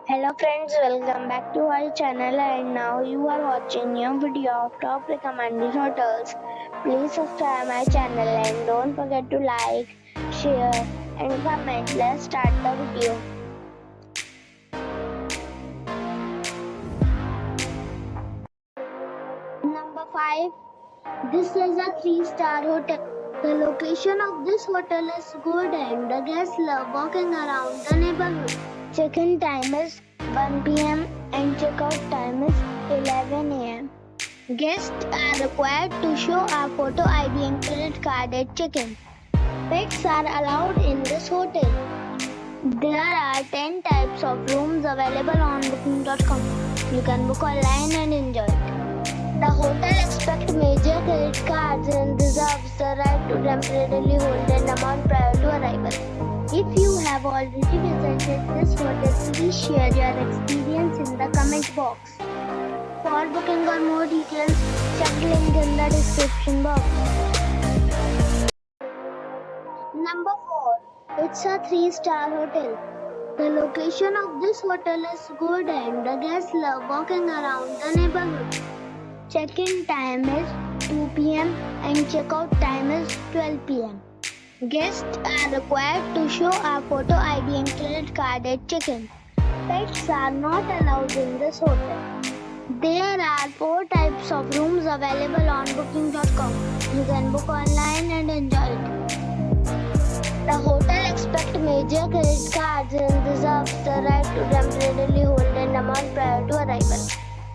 Hello friends, welcome back to our channel and now you are watching new video of top recommended hotels. Please subscribe my channel and don't forget to like, share and comment. Let's start the video. Number 5. This is a 3-star hotel. The location of this hotel is good and the guests love walking around the neighborhood. Check-in time is 1 p.m. and check-out time is 11 a.m. Guests are required to show a photo ID and credit card at check-in. Pets are allowed in this hotel. There are 10 types of rooms available on booking.com. You can book online and enjoy it. The hotel expects major credit cards and reserves the right to temporarily hold an amount prior to arrival. If you have already visited this hotel, please share your experience in the comment box. For booking or more details, check link in the description box. Number 4. It's a 3-star hotel. The location of this hotel is good and the guests love walking around the neighborhood. Check-in time is 2 p.m. and check-out time is 12 p.m. Guests are required to show a photo ID and credit card at check-in. Pets are not allowed in this hotel. There are 4 types of rooms available on booking.com. You can book online and enjoy it. The hotel expects major credit cards and reserves the right to temporarily hold an amount prior to arrival.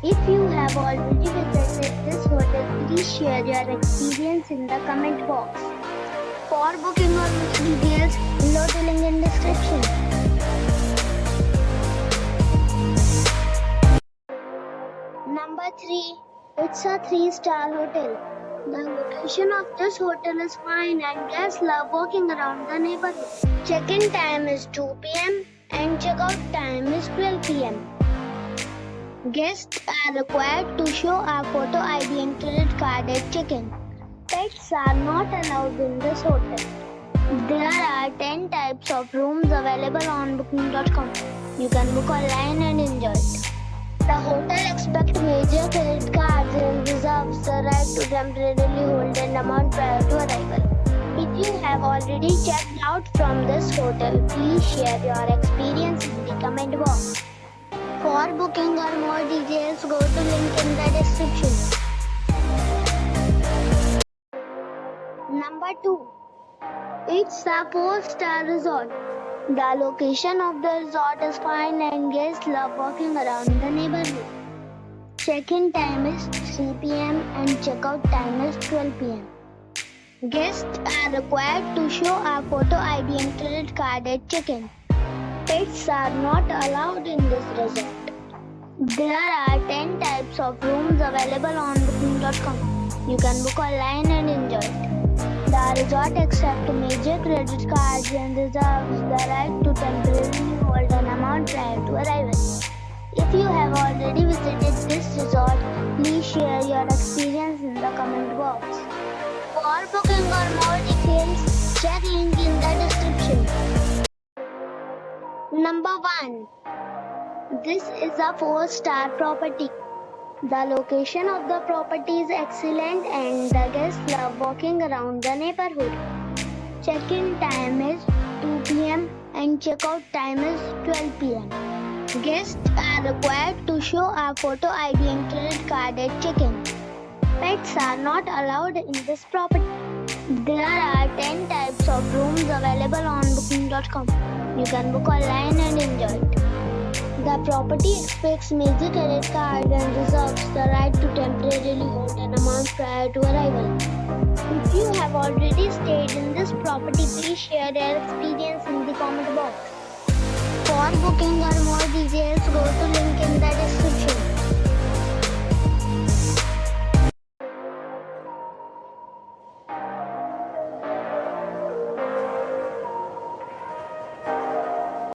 If you have already visited this hotel, please share your experience in the comment box. For booking or details, below the link in description. Number 3. It's a 3-star hotel. The location of this hotel is fine and guests love walking around the neighborhood. Check-in time is 2 p.m. and check-out time is 12 p.m. Guests are required to show a photo ID and credit card at check-in. Pets are not allowed in this hotel. There are 10 types of rooms available on booking.com. You can book online and enjoy it. The hotel expects major credit cards and reserves the right to temporarily hold an amount prior to arrival. If you have already checked out from this hotel, please share your experience in the comment box. For booking or more details, go to link in the description. Number 2. It's a 4-star resort. The location of the resort is fine and guests love walking around the neighborhood. Check-in time is 3 p.m. and check-out time is 12 p.m. Guests are required to show a photo ID and credit card at check-in. Pets are not allowed in this resort. There are 10 types of rooms available on booking.com. You can book online and enjoy it. The resort accepts major credit cards and reserves the right to temporarily hold an amount prior to arrival. If you have already visited this resort, please share your experience in the comment box. For booking or more details, check link in the description. Number 1. This is a 4-star property. The location of the property is excellent and the guests love walking around the neighborhood. Check-in time is 2 p.m. and check-out time is 12 p.m. Guests are required to show a photo ID and credit card at check-in. Pets are not allowed in this property. There are 10 types of rooms available on booking.com. You can book online and enjoy it. The property expects major credit cards and reserves the right to temporarily hold an amount prior to arrival. If you have already stayed in this property, please share your experience in the comment box. For booking or more details, go to link in the description.